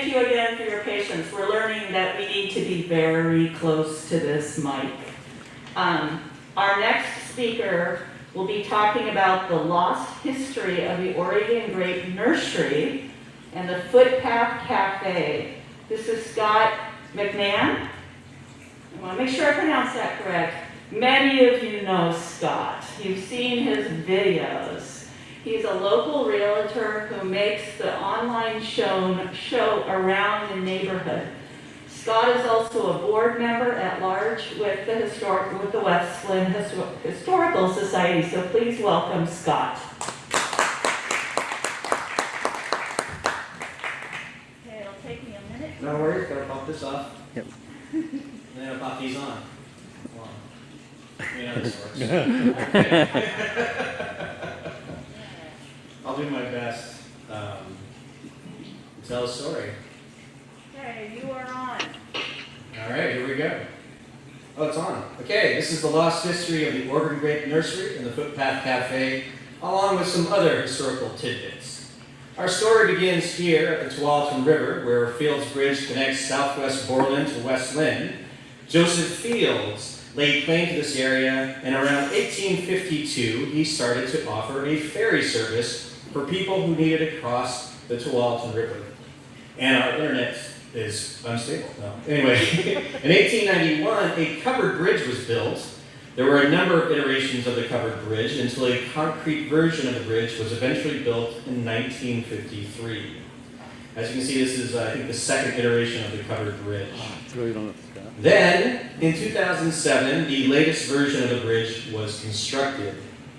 thank you again for your patience. We're learning that we need to be very close to this mic. Our next speaker will be talking about the lost history of the Oregon Grape Nursery and the Footpath Cafe. This is Scott McMahon. I want to make sure I pronounce that correct. Many of you know Scott. You've seen his videos. He's a local realtor who makes the online show around the neighborhood. Scott is also a board member at large with the West Linn Historical Society. So please welcome Scott. Okay, it'll take me a minute. No worries, gotta pop this off. Yep. And then I'll pop these on. Hold on. You know how this works. Okay. I'll do my best to tell a story. Okay, you are on. All right, here we go. Oh, it's on. Okay, this is the lost history of the Oregon Grape Nursery and the Footpath Cafe, along with some other historical tidbits. Our story begins here at the Tualatin River, where Fields Bridge connects southwest Borland to West Linn. Joseph Fields laid claim to this area, and around 1852, he started to offer a ferry service for people who needed to cross the Tualatin River. And our internet is unstable. No. Anyway, in 1891, a covered bridge was built. There were a number of iterations of the covered bridge until a concrete version of the bridge was eventually built in 1953. As you can see, this is, I think, the second iteration of the covered bridge. Then, in 2007, the latest version of the bridge was constructed.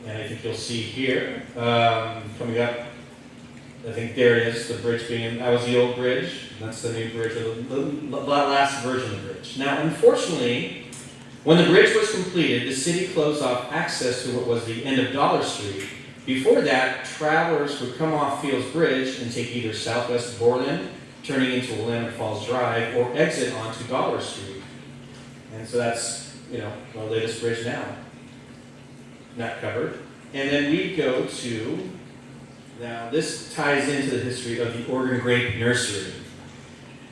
And I think you'll see here, coming up, I think there it is, the bridge being, that was the old bridge, that's the new bridge, the last version of the bridge. Now, unfortunately, when the bridge was completed, the city closed off access to what was the end of Dollar Street. Before that, travelers would come off Fields Bridge and take either southwest Borland, turning into Willamette Falls Drive, or exit onto Dollar Street. And so that's, the latest bridge now. Not covered. And then we go to, now this ties into the history of the Oregon Grape Nursery.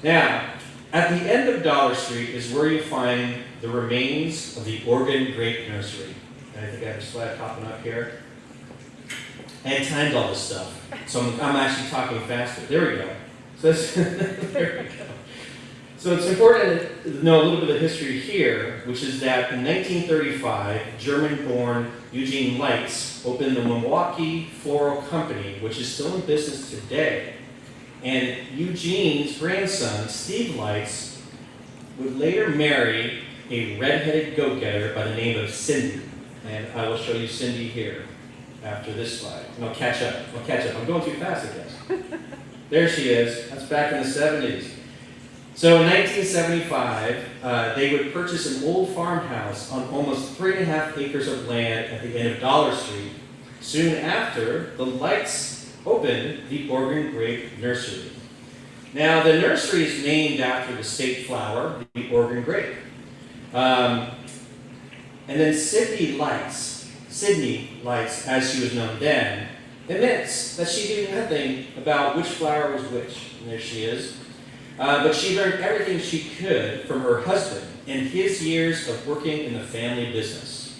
Now, at the end of Dollar Street is where you find the remains of the Oregon Grape Nursery. And I think I have a slide popping up here. I had timed all this stuff, so I'm actually talking faster. There we go. So there we go. So it's important to know a little bit of history here, which is that in 1935, German-born Eugene Leitz opened the Milwaukee Floral Company, which is still in business today. And Eugene's grandson, Steve Leitz, would later marry a red-headed go-getter by the name of Cindy. And I will show you Cindy here after this slide. And I'll catch up. I'm going too fast, I guess. There she is. That's back in the 70s. So in 1975, they would purchase an old farmhouse on almost 3.5 acres of land at the end of Dollar Street. Soon after, the Lights opened the Oregon Grape Nursery. Now, the nursery is named after the state flower, the Oregon grape. And then Sydney Lights, as she was known then, admits that she knew nothing about which flower was which. And there she is. But she learned everything she could from her husband and his years of working in the family business.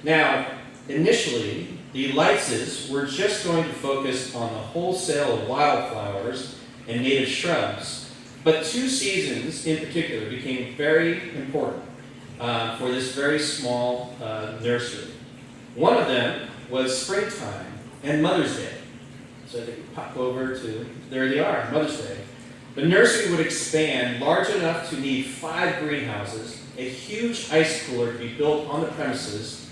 Now, initially, the Lightses were just going to focus on the wholesale of wildflowers and native shrubs, but 2 seasons in particular became very important for this very small nursery. One of them was springtime and Mother's Day. So they pop over to, there they are, Mother's Day. The nursery would expand large enough to need 5 greenhouses, a huge ice cooler to be built on the premises.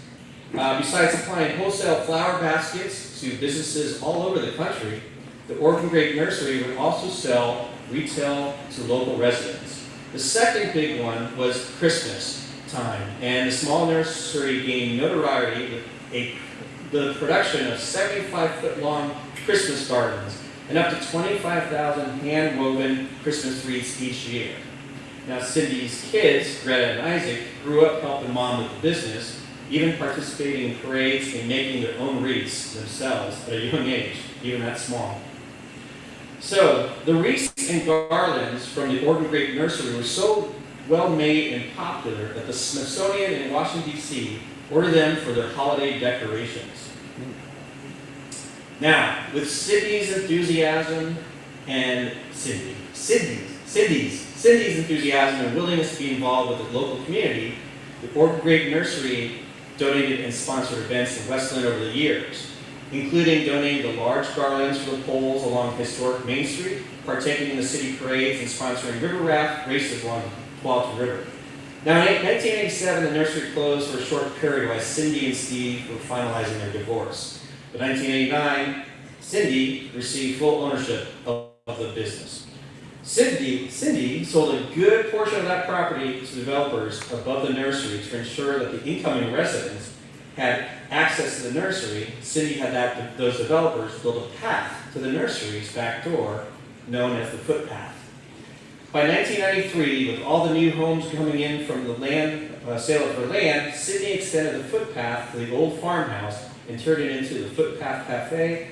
Besides supplying wholesale flower baskets to businesses all over the country, the Oregon Grape Nursery would also sell retail to local residents. The second big one was Christmas time, and the small nursery gained notoriety with the production of 75-foot-long Christmas gardens and up to 25,000 hand-woven Christmas wreaths each year. Now, Cindy's kids, Greta and Isaac, grew up helping Mom with the business, even participating in parades and making their own wreaths themselves at a young age, even that small. So, the wreaths and garlands from the Oregon Grape Nursery were so well made and popular that the Smithsonian in Washington, D.C. ordered them for their holiday decorations. Now, with Cindy's enthusiasm and Cindy's enthusiasm and willingness to be involved with the local community, the Oregon Grape Nursery donated and sponsored events in Westland over the years, including donating the large garlands for the poles along historic Main Street, partaking in the city parades, and sponsoring river raft races along the Tualatin River. Now, in 1987, the nursery closed for a short period while Cindy and Steve were finalizing their divorce. In 1989, Cindy received full ownership of the business. Cindy sold a good portion of that property to developers above the nursery to ensure that the incoming residents had access to the nursery. Cindy had those developers build a path to the nursery's back door, known as the Footpath. By 1993, with all the new homes coming in from the sale of her land, Cindy extended the footpath to the old farmhouse and turned it into the Footpath Cafe,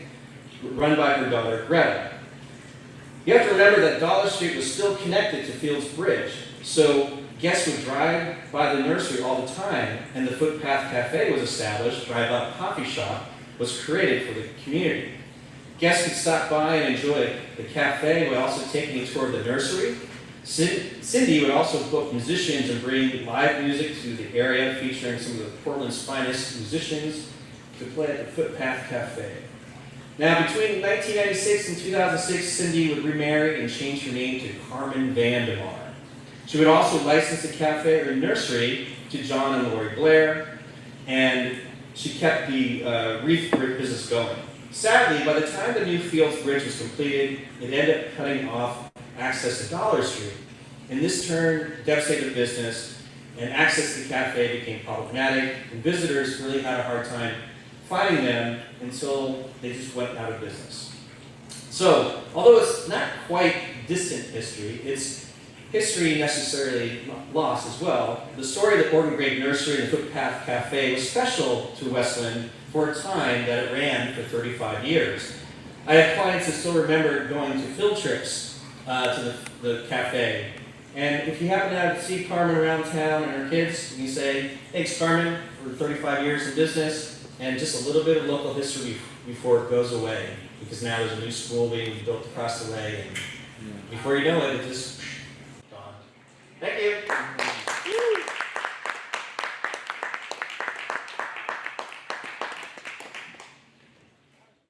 run by her daughter Greta. You have to remember that Dollar Street was still connected to Fields Bridge, so guests would drive by the nursery all the time, and the Footpath Cafe was established. Drive-up coffee shop was created for the community. Guests could stop by and enjoy the cafe while also taking a tour of the nursery. Cindy would also book musicians and bring live music to the area, featuring some of the Portland's finest musicians to play at the Footpath Cafe. Now, between 1996 and 2006, Cindy would remarry and change her name to Carmen Vandemar. She would also license the cafe or nursery to John and Lori Blair, and she kept the wreath business going. Sadly, by the time the new Fields Bridge was completed, it ended up cutting off access to Dollar Street. And this turned devastated business, and access to the cafe became problematic, and visitors really had a hard time finding them until they just went out of business. So, although it's not quite distant history, it's history necessarily lost as well. The story of the Oregon Grape Nursery and the Footpath Cafe was special to Westland for a time that it ran for 35 years. I have clients that still remember going to field trips to the cafe. And if you happen to see Carmen around town and her kids, you can say, thanks Carmen for 35 years in business and just a little bit of local history before it goes away. Because now there's a new school being built across the way, and before you know it, it just gone. Thank you.